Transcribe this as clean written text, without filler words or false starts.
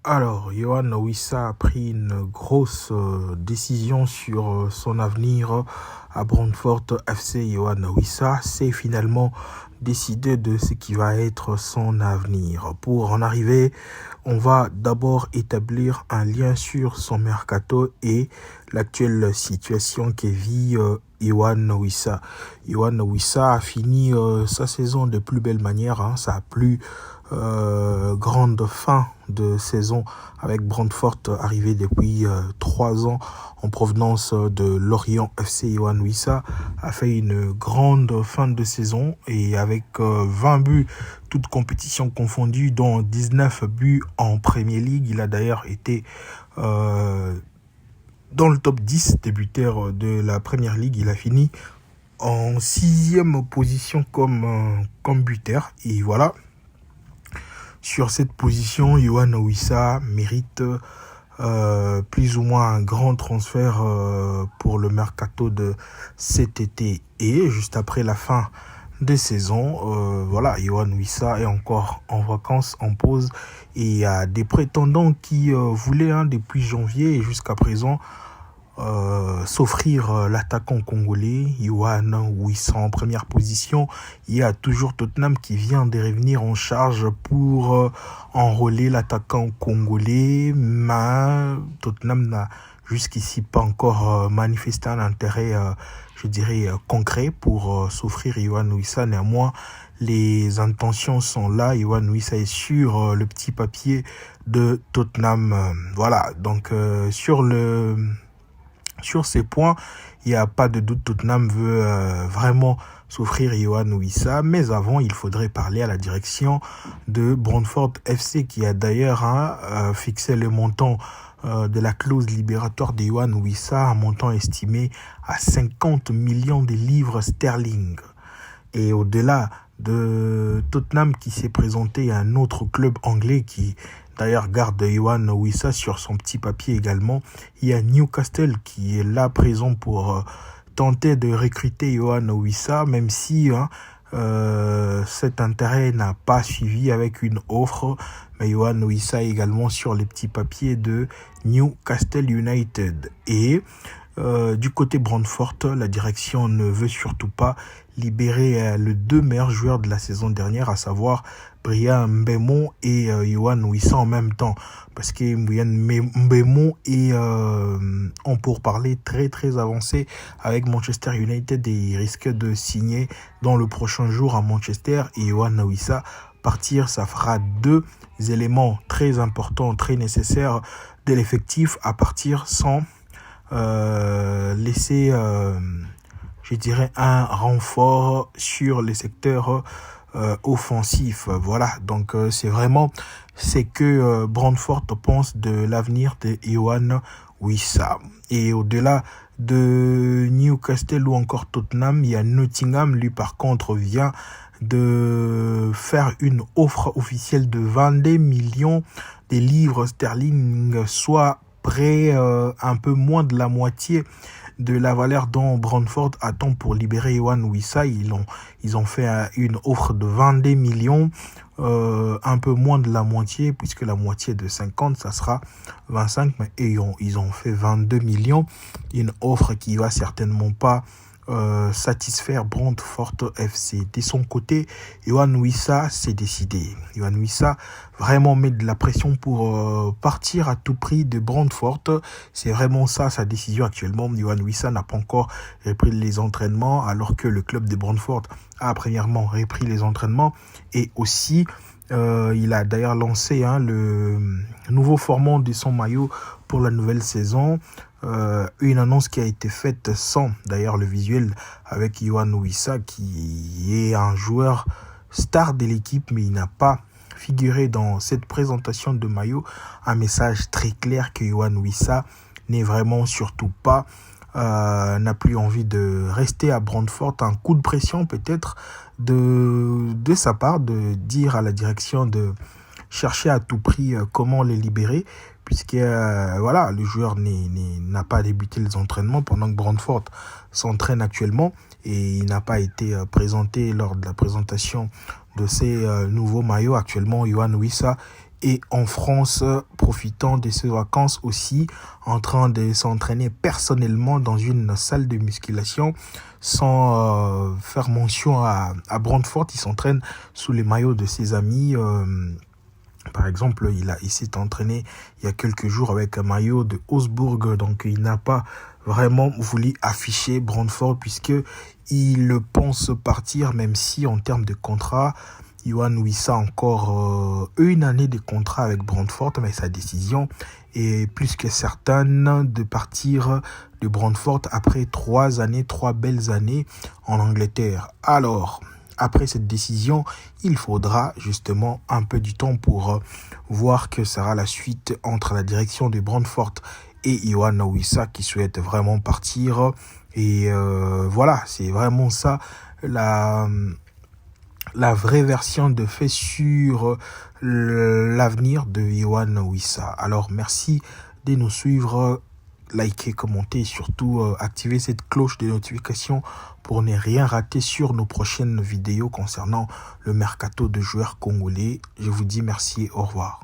Alors, Yohan Wissa a pris une grosse décision sur son avenir à Brentford FC. Yohan Wissa s'est finalement décidé de ce qui va être son avenir. Pour en arriver, on va d'abord établir un lien sur son mercato et l'actuelle situation que vit Yohan Wissa. Yohan Wissa a fini sa saison de plus belle manière. Ça a plu. Grande fin de saison avec Brentford arrivé depuis 3 ans en provenance de Lorient FC. Yohan Wissa a fait une grande fin de saison et avec 20 buts toutes compétitions confondues, dont 19 buts en Premier League. Il a d'ailleurs été dans le top 10 des buteurs de la Premier League. Il a fini en 6e position comme buteur et voilà. Sur cette position, Yohan Wissa mérite plus ou moins un grand transfert pour le mercato de cet été. Et juste après la fin des saisons, voilà, Yohan Wissa est encore en vacances, en pause. Et il y a des prétendants qui voulaient depuis janvier et jusqu'à présent s'offrir l'attaquant congolais Yohan Wissa en première position. Il y a toujours Tottenham qui vient de revenir en charge pour enrôler l'attaquant congolais, mais Tottenham n'a jusqu'ici pas encore manifesté un intérêt, je dirais, concret pour s'offrir Yohan Wissa. Néanmoins, les intentions sont là. Yohan Wissa est sur le petit papier de Tottenham. Voilà, donc sur ces points, il n'y a pas de doute, Tottenham veut vraiment s'offrir Yohan Wissa. Mais avant, il faudrait parler à la direction de Brentford FC qui a d'ailleurs fixé le montant de la clause libératoire de Yohan Wissa, un montant estimé à 50 millions de livres sterling. Et au-delà de Tottenham qui s'est présenté à un autre club anglais qui d'ailleurs garde Yohan Wissa sur son petit papier également. Il y a Newcastle qui est là présent pour tenter de recruter Yohan Wissa, même si cet intérêt n'a pas suivi avec une offre. Mais Yohan Wissa est également sur les petits papiers de Newcastle United. Et du côté Brentford, la direction ne veut surtout pas libérer les deux meilleurs joueurs de la saison dernière, à savoir Bryan Mbeumo et Yohan Wissa en même temps. Parce que Bryan Mbeumo est en pourparlers très avancé avec Manchester United et il risque de signer dans le prochain jour à Manchester. Et Yohan Wissa partir, ça fera deux éléments très importants, très nécessaires de l'effectif à partir sans laisser, je dirais, un renfort sur les secteurs offensifs. Voilà, donc c'est vraiment ce que Brentford pense de l'avenir de Yohan Wissa. Et au-delà de Newcastle ou encore Tottenham, il y a Nottingham, lui par contre vient de faire une offre officielle de 22 millions de livres sterling, soit près un peu moins de la moitié de la valeur dont Brentford attend pour libérer Yohan Wissa. Ils ont fait une offre de 22 millions, un peu moins de la moitié, puisque la moitié de 50, ça sera 25, mais ils ont fait 22 millions. Une offre qui va certainement pas satisfaire Brentford FC. De son côté, Yohan Wissa s'est décidé. Yohan Wissa vraiment met de la pression pour partir à tout prix de Brentford. C'est vraiment ça sa décision actuellement. Yohan Wissa n'a pas encore repris les entraînements alors que le club de Brentford a premièrement repris les entraînements et aussi il a d'ailleurs lancé le nouveau format de son maillot pour la nouvelle saison. Une annonce qui a été faite sans d'ailleurs le visuel avec Yohan Wissa qui est un joueur star de l'équipe, mais il n'a pas figuré dans cette présentation de maillot. Un message très clair que Yohan Wissa n'est vraiment surtout pas n'a plus envie de rester à Brentford. Un coup de pression peut-être de sa part de dire à la direction de chercher à tout prix comment les libérer, puisque voilà, le joueur n'a pas débuté les entraînements pendant que Brentford s'entraîne actuellement et il n'a pas été présenté lors de la présentation de ces nouveaux maillots. Actuellement, Yohan Wissa est en France, profitant de ses vacances aussi, en train de s'entraîner personnellement dans une salle de musculation. Sans faire mention à Brentford, il s'entraîne sous les maillots de ses amis. Par exemple, il s'est entraîné il y a quelques jours avec un maillot de Augsbourg, donc il n'a pas vraiment voulu afficher Brentford puisque il pense partir, même si en termes de contrat, Yoane Wissa a encore une année de contrat avec Brentford, mais sa décision est plus que certaine de partir de Brentford après 3 belles années en Angleterre. Alors, après cette décision, il faudra justement un peu du temps pour voir que sera la suite entre la direction de Brentford et Yoane Wissa qui souhaite vraiment partir. Et voilà, c'est vraiment ça la vraie version de fait sur l'avenir de Yoane Wissa. Alors merci de nous suivre, likez, commentez et surtout activez cette cloche de notification pour ne rien rater sur nos prochaines vidéos concernant le mercato de joueurs congolais. Je vous dis merci et au revoir.